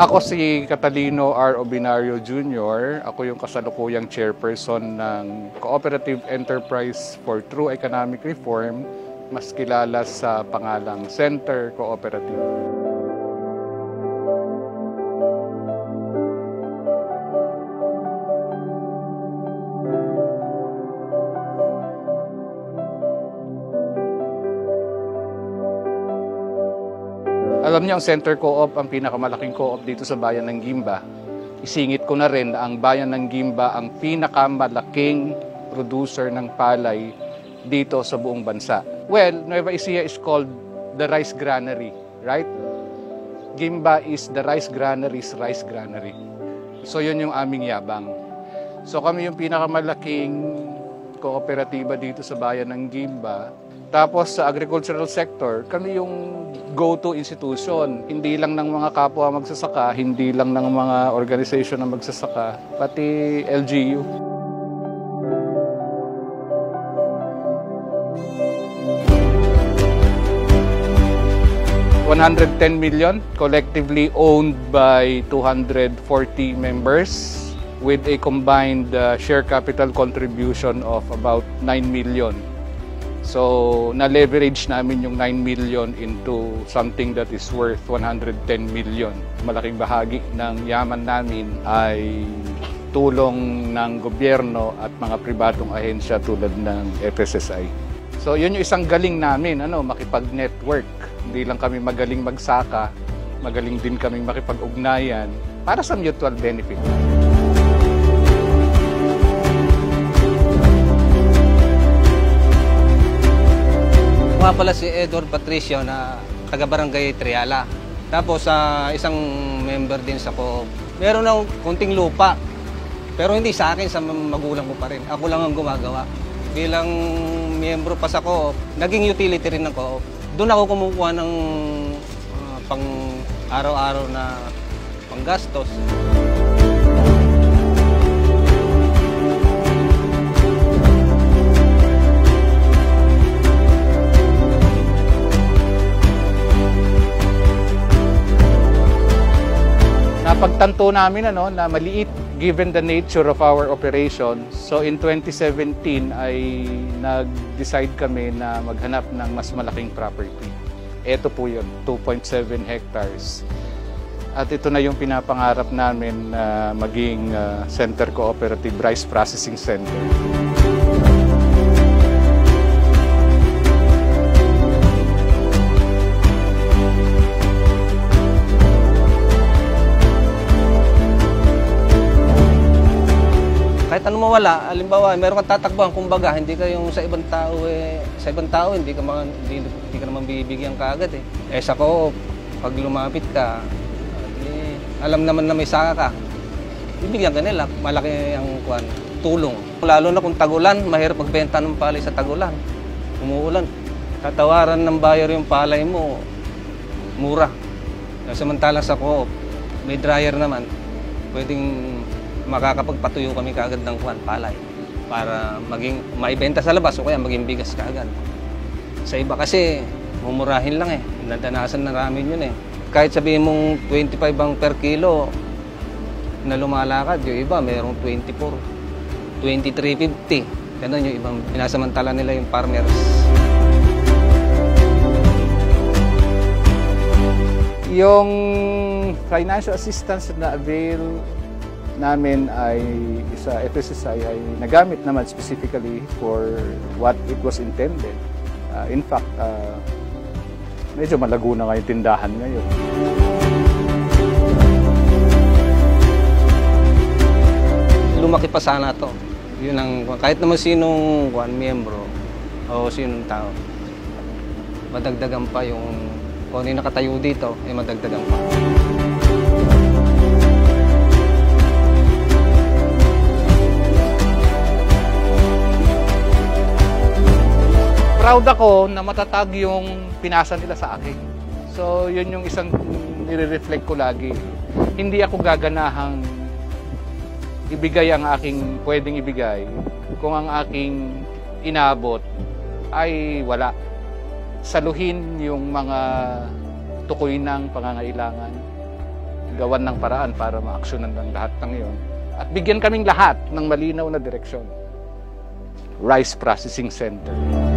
Ako si Catalino R. Obinario Jr. Ako yung kasalukuyang chairperson ng Cooperative Enterprise for True Economic Reform, mas kilala sa pangalang Center Cooperative. Alam niyo, ang Center Co-op ang pinakamalaking co-op dito sa bayan ng Guimba. Isingit ko na rin na ang bayan ng Guimba ang pinakamalaking producer ng palay dito sa buong bansa. Well, Nueva Ecija is called the rice granary, right? Guimba is the rice granary's rice granary. So yun yung aming yabang. So kami yung pinakamalaking kooperatiba dito sa bayan ng Guimba. Tapos sa agricultural sector, kami yung go-to institution. Hindi lang ng mga kapwa magsasaka, hindi lang ng mga organization na magsasaka, pati LGU. $110 million, collectively owned by 240 members with a combined share capital contribution of about 9 million. So, na-leverage namin yung 9 million into something that is worth 110 million. Malaking bahagi ng yaman namin ay tulong ng gobyerno at mga pribadong ahensya tulad ng FSSI. So, yun yung isang galing namin, makipag-network. Hindi lang kami magaling magsaka, magaling din kaming makipag-ugnayan para sa mutual benefit. Nga pala si Edward Patricio na taga-barangay Triala. Tapos isang member din sa co-op. Meron ng konting lupa. Pero hindi sa akin, sa magulang ko pa rin. Ako lang ang gumagawa. Bilang miyembro pa sa co-op, naging utility rin ng co-op. Doon ako kumukuha ng pang araw-araw na panggastos. Napagtanto namin na maliit given the nature of our operation. So in 2017 ay nag-decide kami na maghanap ng mas malaking property. Ito po yun, 2.7 hectares. At ito na yung pinapangarap namin na maging Center Cooperative Rice Processing Center. Kahit ano mawala, halimbawa, meron kang tatakbuhan, kumbaga, hindi ka yung sa ibang tao, hindi ka naman bibigyan kaagad eh. Sa co-op, pag lumapit ka, alam naman na may saka ka, bibigyan ka nila, malaki ang tulong. Lalo na kung tagulan, mahirap magbenta ng palay sa tagulan. Umuulan, tatawaran ng buyer yung palay mo, mura. Samantalang sa co-op, may dryer naman, pwedeng makakapagpatuyo kami kaagad ng palay para maging maibenta sa labas o kaya maging bigas kaagad. Sa iba kasi, mumurahin lang eh. Nadanasan na namin yun eh. Kahit sabihin mong 25 ang per kilo na lumalakad, yung iba mayroong 24, 23.50. Ganun yung ibang pinasamantala nila yung farmers. Yung financial assistance na avail namin ay sa FSSI ay nagamit naman specifically for what it was intended. In fact, medyo malago na nga yung tindahan ngayon. Lumaki pa sana to. Yun ang, kahit naman sinong miyembro o sinong tao, madagdagan pa yung kung ano yung nakatayo dito, ay madagdagan pa. Proud ako na matatag yung pinasa nila sa akin. So, yun yung isang nire-reflect ko lagi. Hindi ako gaganahang ibigay ang aking pwedeng ibigay kung ang aking inabot ay wala. Saluhin yung mga tukoy ng pangangailangan. gawan ng paraan para maaksyonan ng lahat ng iyon. At bigyan kaming lahat ng malinaw na direksyon. Rice Processing Center.